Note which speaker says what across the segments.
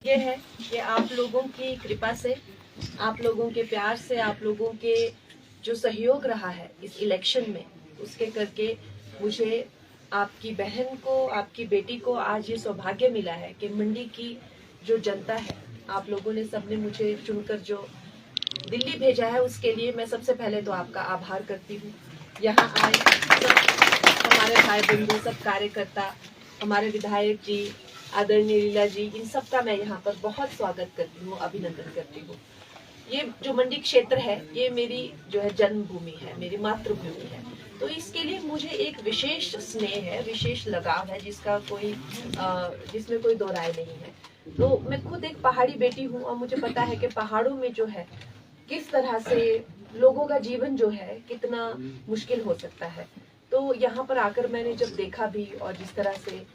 Speaker 1: ये है कि आप लोगों की कृपा से, आप लोगों के प्यार से, आप लोगों के जो सहयोग रहा है इस इलेक्शन में, उसके करके मुझे आपकी बहन को, आपकी बेटी को आज ये सौभाग्य मिला है कि मंडी की जो जनता है, आप लोगों ने सबने मुझे चुनकर जो दिल्ली भेजा है, उसके लिए मैं सबसे पहले तो आपका आभार करती हूँ। यहाँ आए सब हमारे भाई बंधु, सब कार्यकर्ता, हमारे विधायक जी, आदरणीय लीला जी, इन सब का मैं यहाँ पर बहुत स्वागत करती हूँ, अभिनंदन करती हूँ। ये जो मंडी क्षेत्र है, ये मेरी जो है जन्मभूमि है, मेरी मातृभूमि है, तो इसके लिए मुझे एक विशेष स्नेह है, विशेष लगाव है, जिसमें कोई दो राय नहीं है। तो मैं खुद एक पहाड़ी बेटी हूँ और मुझे पता है कि पहाड़ों में जो है किस तरह से लोगों का जीवन जो है कितना मुश्किल हो सकता है। तो यहाँ पर आकर मैंने जब देखा भी, और जिस तरह से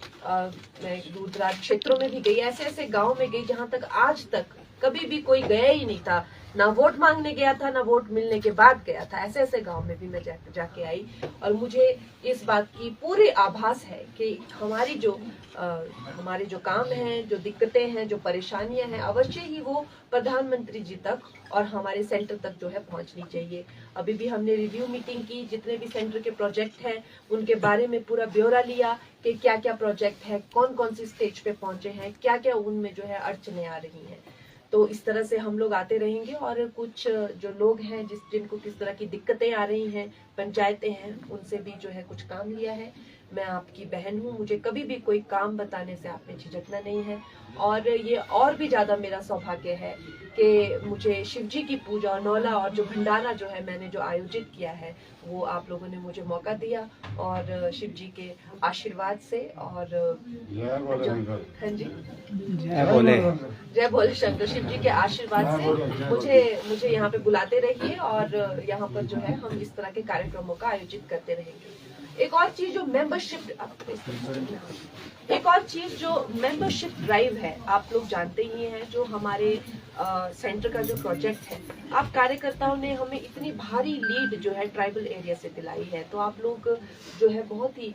Speaker 1: मैं दूर दराज क्षेत्रों में भी गई, ऐसे ऐसे गांव में गई जहाँ तक आज तक कभी भी कोई गया ही नहीं था, ना वोट मांगने गया था, ना वोट मिलने के बाद गया था। ऐसे ऐसे गांव में भी मैं जाके आई और मुझे इस बात की पूरी आभास है कि हमारे जो काम हैं, जो दिक्कतें हैं, जो परेशानियां हैं, अवश्य ही वो प्रधानमंत्री जी तक और हमारे सेंटर तक जो है पहुंचनी चाहिए। अभी भी हमने रिव्यू मीटिंग की, जितने भी सेंटर के प्रोजेक्ट हैं उनके बारे में पूरा ब्यौरा लिया कि क्या क्या प्रोजेक्ट है, कौन कौन सी स्टेज पे पहुंचे हैं, क्या क्या उनमें जो है अड़चने आ रही हैं। तो इस तरह से हम लोग आते रहेंगे और कुछ जो लोग हैं जिनको किस तरह की दिक्कतें आ रही हैं, पंचायतें हैं, उनसे भी जो है कुछ काम लिया है। मैं आपकी बहन हूँ, मुझे कभी भी कोई काम बताने से आपने झिझकना नहीं है। और ये और भी ज्यादा मेरा सौभाग्य है कि मुझे शिवजी की पूजा और नौला और जो भंडारा जो है मैंने जो आयोजित किया है, वो आप लोगों ने मुझे मौका दिया और शिवजी के आशीर्वाद से और हाँ जी, जय भोले शंकर, शिव जी के आशीर्वाद से मुझे यहाँ पे बुलाते रहिए और यहाँ पर जो है हम इस तरह के कार्यक्रमों का आयोजित करते रहेंगे। एक और चीज जो मेंबरशिप ड्राइव है, आप लोग जानते ही हैं, जो हमारे सेंटर का जो प्रोजेक्ट है, आप कार्यकर्ताओं ने हमें इतनी भारी लीड जो है ट्राइबल एरिया से दिलाई है। तो आप लोग जो है बहुत ही,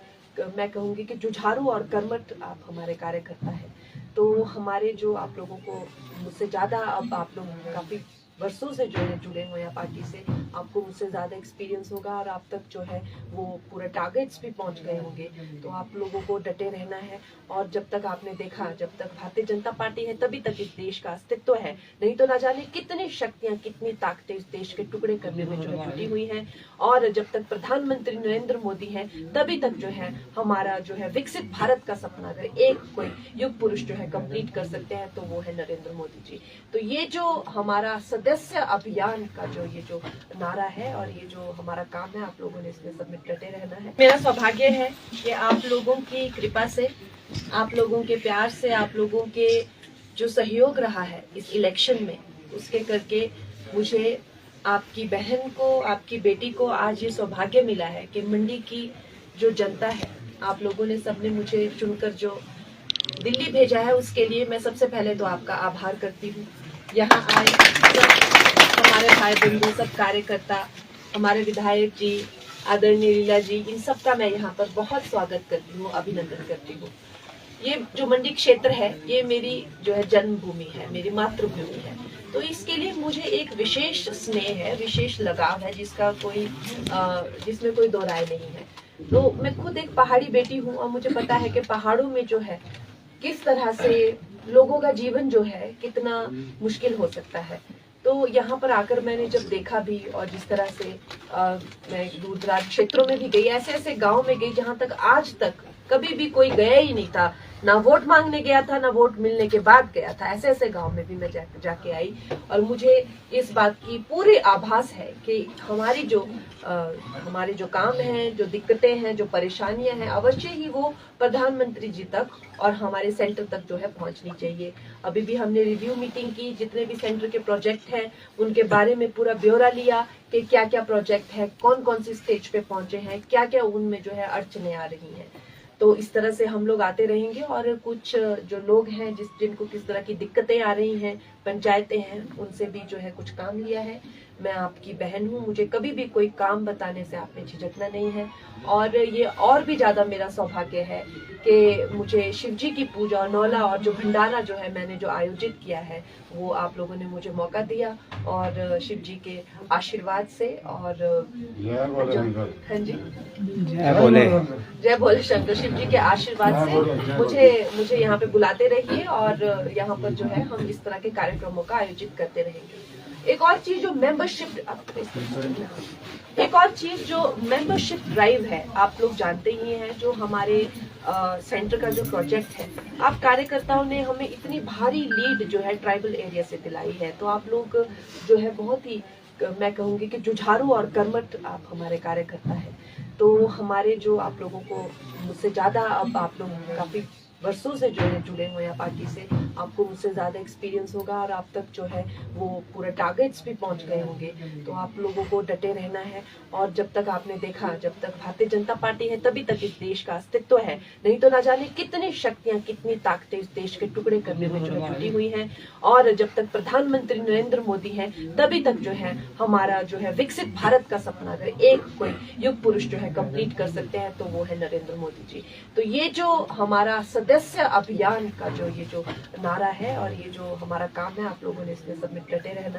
Speaker 1: मैं कहूंगी कि जुझारू और कर्मठ आप हमारे कार्यकर्ता हैं। तो हमारे जो आप लोगों को मुझसे ज्यादा, अब आप लोग काफी वर्षों से जो है जुड़े हुए हैं पार्टी से, आपको मुझसे ज्यादा एक्सपीरियंस होगा और आप तक जो है वो पूरा टारगेट्स भी पहुंच गए होंगे। तो आप लोगों को डटे रहना है और जब तक आपने देखा, जब तक भारतीय जनता पार्टी है तभी तक इस देश का अस्तित्व है, नहीं तो ना जाने कितनी शक्तियां, कितनी ताकतें इस देश के टुकड़े करने में जो है जुटी हुई हैं। और जब तक प्रधानमंत्री नरेंद्र मोदी है तभी तक जो है हमारा जो है विकसित भारत का सपना अगर एक कोई युग पुरुष जो है कंप्लीट कर सकते हैं तो वो है नरेंद्र मोदी जी। तो ये जो हमारा सदस्य अभियान का जो नारा है और ये जो हमारा काम है, आप लोगों ने इसमें सबमिट डटे रहना है। मेरा सौभाग्य है कि आप लोगों की कृपा से, आप लोगों के प्यार से, आप लोगों के जो सहयोग रहा है इस इलेक्शन में, उसके करके मुझे आपकी बहन को, आपकी बेटी को आज ये सौभाग्य मिला है कि मंडी की जो जनता है, आप लोगों ने सबने मुझे चुनकर जो दिल्ली भेजा है, उसके लिए मैं सबसे पहले तो आपका आभार करती हूँ। यहाँ आए सब हमारे भाई बंधु, सब कार्यकर्ता, हमारे विधायक जी, आदरणीय लीला जी, इन सब का मैं यहाँ पर बहुत स्वागत करती हूँ, अभिनंदन करती हूँ। ये जो मंडी क्षेत्र है, ये मेरी जो है जन्मभूमि है, मेरी मातृभूमि है, तो इसके लिए मुझे एक विशेष स्नेह है, विशेष लगाव है, जिसमें कोई दो राय नहीं है। तो मैं खुद एक पहाड़ी बेटी हूँ और मुझे पता है कि पहाड़ों में जो है किस तरह से लोगों का जीवन जो है कितना मुश्किल हो सकता है। तो यहाँ पर आकर मैंने जब देखा भी, और जिस तरह से मैं दूर दराज क्षेत्रों में भी गई, ऐसे ऐसे गांव में गई जहाँ तक आज तक कभी भी कोई गया ही नहीं था, ना वोट मांगने गया था, ना वोट मिलने के बाद गया था। ऐसे ऐसे गांव में भी मैं जाके आई और मुझे इस बात की पूरी आभास है कि हमारे जो काम हैं, जो दिक्कतें हैं, जो परेशानियां हैं, अवश्य ही वो प्रधानमंत्री जी तक और हमारे सेंटर तक जो है पहुंचनी चाहिए। अभी भी हमने रिव्यू मीटिंग की, जितने भी सेंटर के प्रोजेक्ट हैं उनके बारे में पूरा ब्यौरा लिया कि क्या क्या प्रोजेक्ट है, कौन कौन सी स्टेज पे पहुंचे हैं, क्या क्या उनमें जो है अड़चने आ रही हैं। तो इस तरह से हम लोग आते रहेंगे और कुछ जो लोग हैं जिनको किस तरह की दिक्कतें आ रही हैं, पंचायतें हैं, उनसे भी जो है कुछ काम लिया है। मैं आपकी बहन हूँ, मुझे कभी भी कोई काम बताने से आपने झिझकना नहीं है। और ये और भी ज्यादा मेरा सौभाग्य है कि मुझे शिव जी की पूजा और नौला और जो भंडारा जो है मैंने जो आयोजित किया है वो आप लोगों ने मुझे मौका दिया और शिव जी के आशीर्वाद से और हाँ जी जय भोले शंकर, शिव जी के आशीर्वाद से मुझे यहाँ पे बुलाते रहिए और यहाँ पर जो है हम इस तरह के कार्यक्रमों का आयोजित करते रहेंगे। एक और चीज जो मेंबरशिप ड्राइव है, आप लोग जानते ही हैं, जो हमारे सेंटर का जो प्रोजेक्ट है, आप कार्यकर्ताओं ने हमें इतनी भारी लीड जो है ट्राइबल एरिया से दिलाई है। तो आप लोग जो है बहुत ही, मैं कहूंगी कि जुझारू और कर्मठ आप हमारे कार्यकर्ता हैं। तो हमारे जो आप लोगों को मुझसे ज्यादा, अब आप लोग काफी वर्षों से जो है जुड़े हुए हैं पार्टी से, आपको मुझसे ज्यादा एक्सपीरियंस होगा और आप तक जो है वो पूरा टारगेट्स भी पहुंच गए होंगे। तो आप लोगों को डटे रहना है और जब तक आपने देखा, जब तक भारतीय जनता पार्टी है तभी तक इस देश का अस्तित्व है, नहीं तो ना जाने कितनी शक्तियां, कितनी ताकतें इस देश के टुकड़े करने में जो है जुटी हुई हैं। और जब तक प्रधानमंत्री नरेंद्र मोदी है तभी तक जो है हमारा जो है विकसित भारत का सपना अगर एक कोई युग पुरुष जो है कंप्लीट कर सकते हैं तो वो है नरेंद्र मोदी जी। तो ये जो हमारा सदस्य अभियान का जो ये जो नारा है और ये जो हमारा काम है, आप लोगों ने इसमें सब में डटे रहना है।